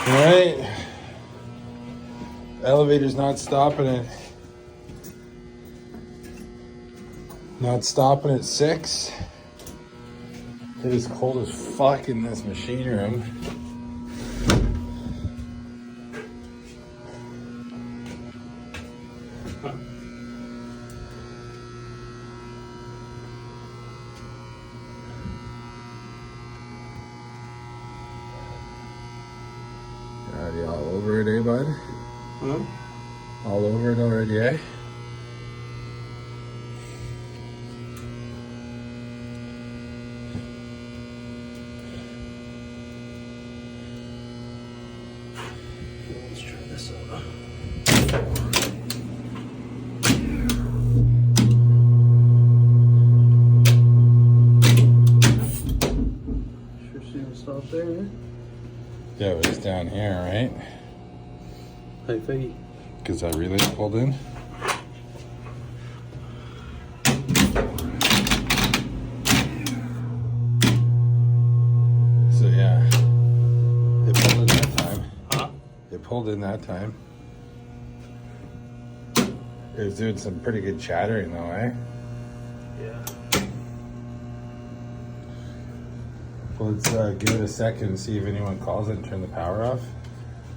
Right? Elevator's not stopping it. Not stopping at 6. It is cold as fuck in this machine room. Already all over it, eh, bud? Huh? All over it already, eh? Let's try this out. Sure seems to stop there, eh? Yeah, but it's down here, right? Hey, Figgy. Because that relay pulled in. So yeah, it pulled in that time. Huh? It pulled in that time. It was doing some pretty good chattering though, eh? Yeah. Well, let's give it a second and see if anyone calls it and turn the power off.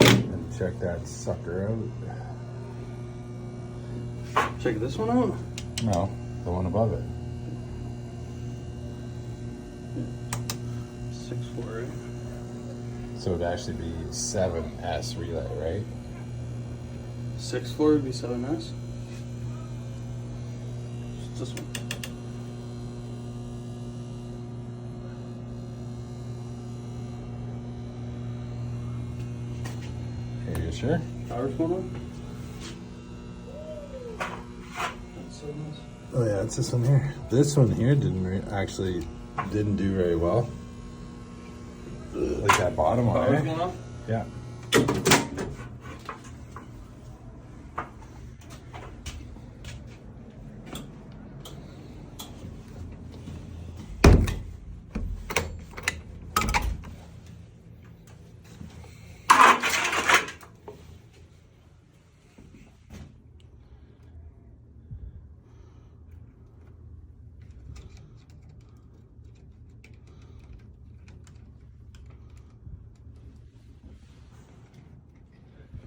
And check that sucker out. Check this one out. No, the one above it. 6-4, right? So it'd actually be 7S relay, right? 6-4 would be 7S. It's this one. Are you sure? Power's going on? That's 7S. Oh yeah, it's this one here. This one here actually didn't do very well. Like that bottom one, Power's eh? going off? Yeah.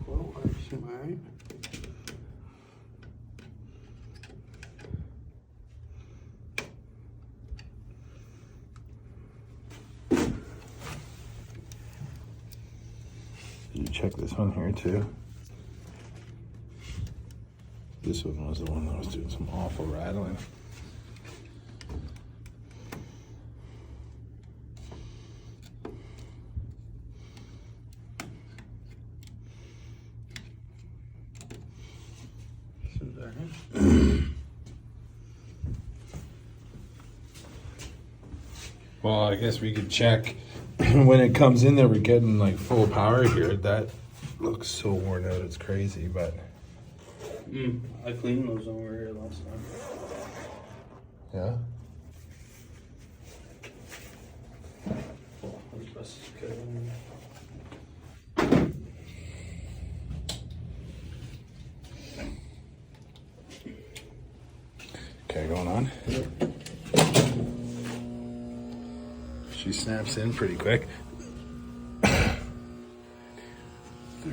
Well, I assume alright. Did you check this one here too? This one was the one that was doing some awful rattling. Seems alright. Well, I guess we could check when it comes in that we're getting like full power here. That looks so worn out, it's crazy, but I cleaned those when we were here last time. yeah. Well, as best as could. Okay, going on. She snaps in pretty quick. 3, 4.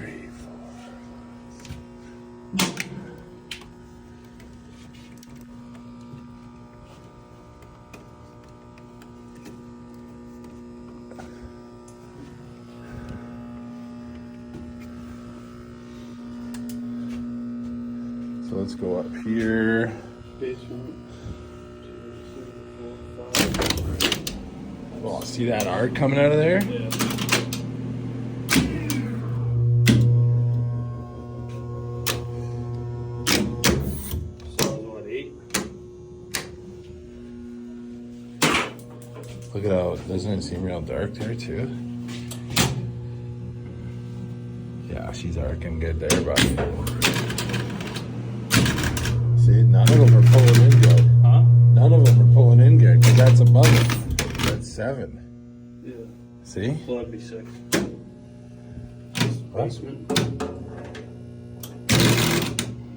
So let's go up here. Basement. 2, 3, 4, 5. Well, see that arc coming out of there? Yeah. So what, 8? Look at how, doesn't it seem real dark there too? Yeah, she's arcing good there, buddy. See, none of them are pulling in good. Huh? None of them are pulling in good, because that's above it. That's 7. Yeah. See? Well, that'd be 6. Replacement.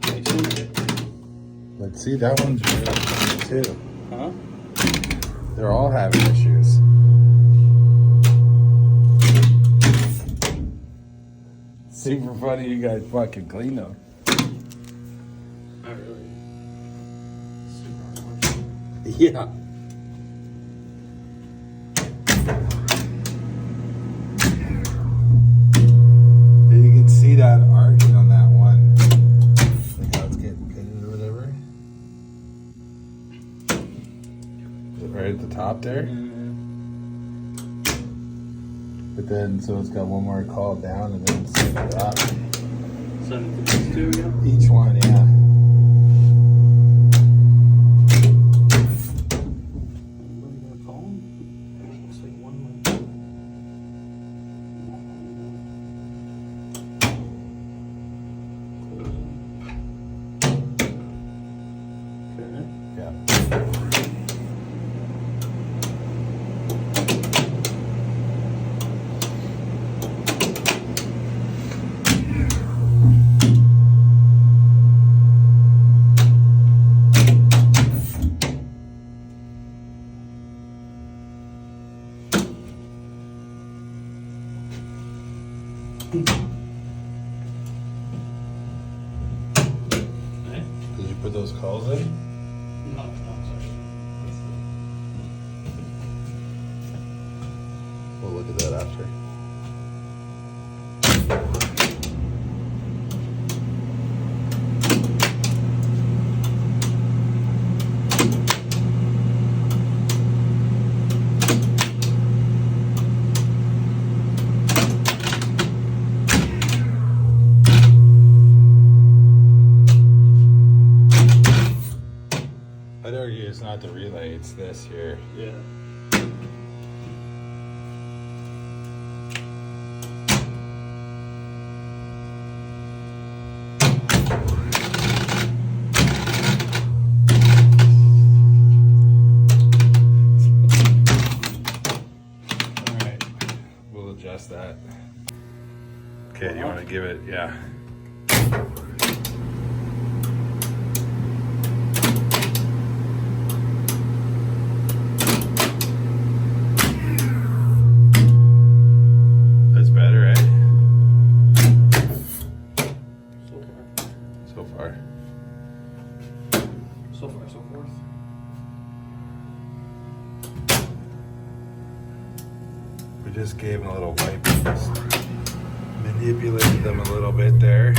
Decent. Let's see, that one's really good too. Huh? They're all having issues. Super funny you guys fucking clean them. Not really. Super hard. Yeah. You can see that arcing on that one. Like how it's getting pitted or whatever. Is it right at the top there? But then, so it's got one more call down and then send it up. Send it to these two again? Each one, yeah. What are you gonna call them? Looks like one way. Okay. Yeah. Okay. Did you put those calls in? No, sorry. We'll look at that after. I'd argue it's not the relay, it's this here. Yeah. Alright, we'll adjust that. Okay, you want to give it, yeah. That's better, eh? So far. So far. So far, so forth. We just gave them a little wipe. Just manipulated them a little bit there.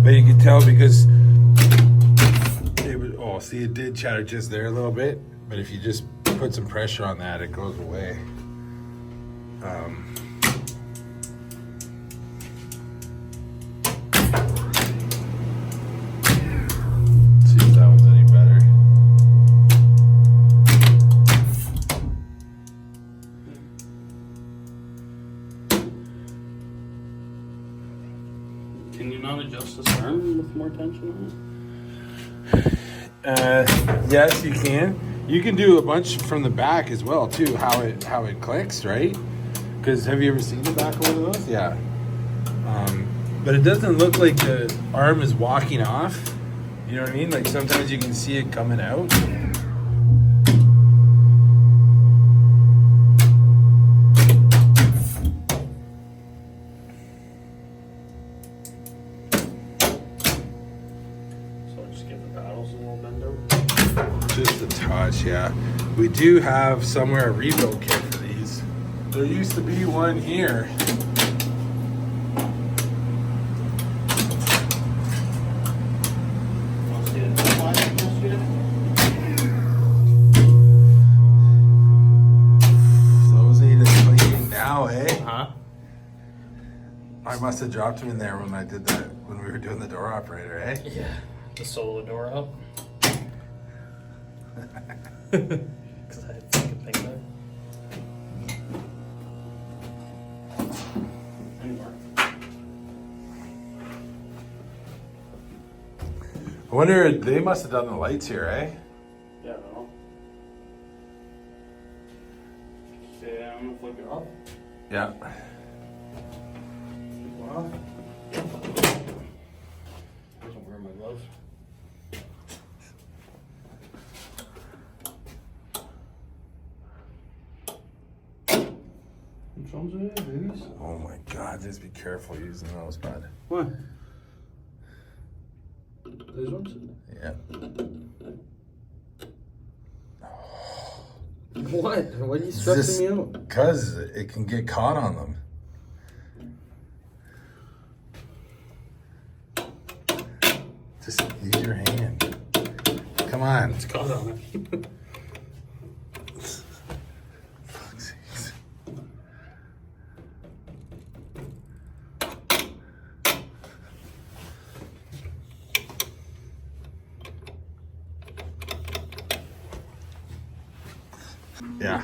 But you can tell because it was, oh, see, it did chatter just there a little bit. But if you just put some pressure on that, it goes away. See if that was any better. Can you not adjust this arm with more tension on Yes, you can. You can do a bunch from the back as well too. How it clicks, right? Because have you ever seen the back of one of those? Yeah. But it doesn't look like the arm is walking off. You know what I mean? Like sometimes you can see it coming out. it? So just give the paddles a little bend out. Just a touch, yeah. We do have somewhere a rebuild kit for these. There used to be one here. Want to see it? Want to see it? Those need a clean now, eh? Huh? I must have dropped them in there when I did that, when we were doing the door operator, eh? Yeah. To sew the door up. Because I had fucking thing there. Anymore. I wonder, they must have done the lights here, eh? Yeah, I don't know. Yeah, I'm gonna flip it off. Yeah. off. Wasn't wearing my gloves. Which ones are they, babies? Oh my God, just be careful using those, bud. What? These ones? Yeah. What? Why are you stressing me out? Because it can get caught on them. Just use your hand. Come on. It's caught on it. Fuck's sakes. Yeah.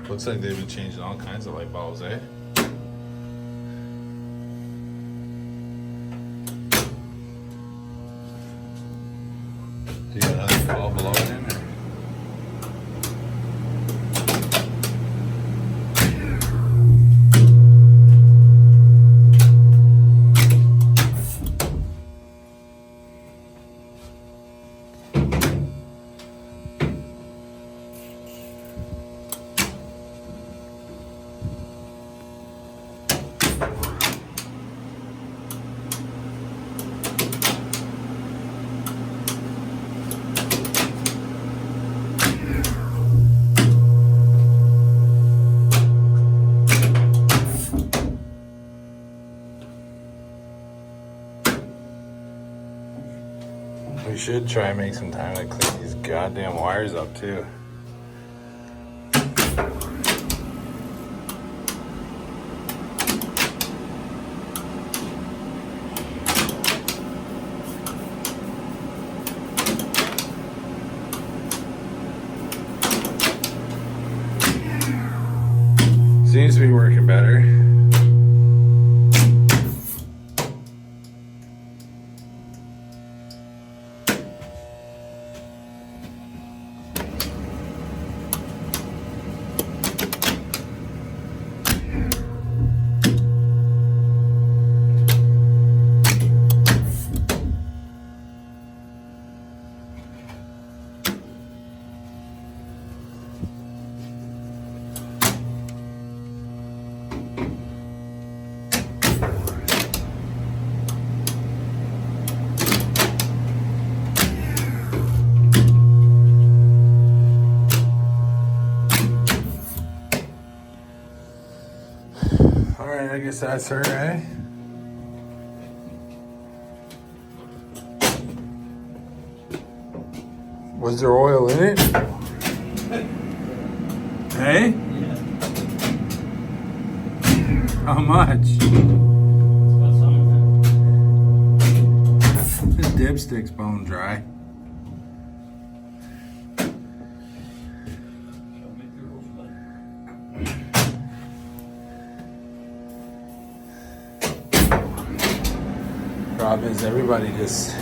Looks like they've been changing all kinds of light bulbs, eh? Do you got another 12 below it in there? We should try and make some time to clean these goddamn wires up too. Seems to be working better. Alright, I guess that's her, eh? Was there oil in it? Hey? Yeah. How much? It's got some in This dipstick's bone dry. it. Shall make your roof light. Problem is everybody just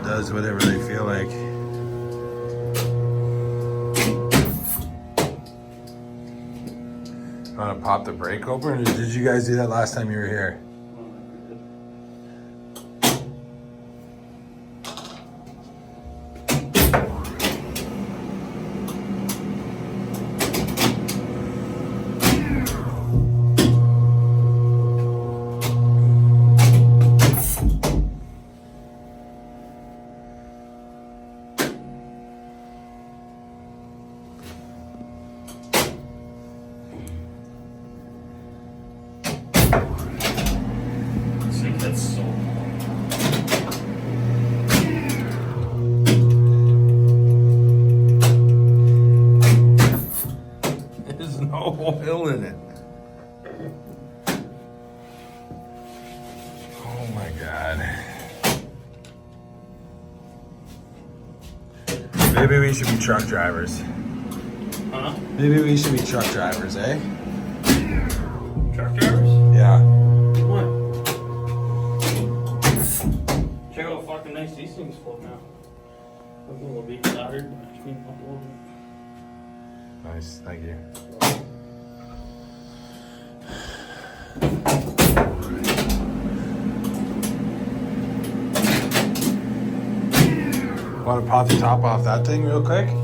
does whatever they feel like. Want to pop the brake open, or did you guys do that last time you were here? That's so There's no oil in it. Oh my God. Maybe we should be truck drivers. Huh? Maybe we should be truck drivers, eh? Truck drivers? Yeah. What? nice. These things float now. A little bit soldered, but I cleaned them up a little bit. Nice, thank you. Want to pop the top off that thing real quick?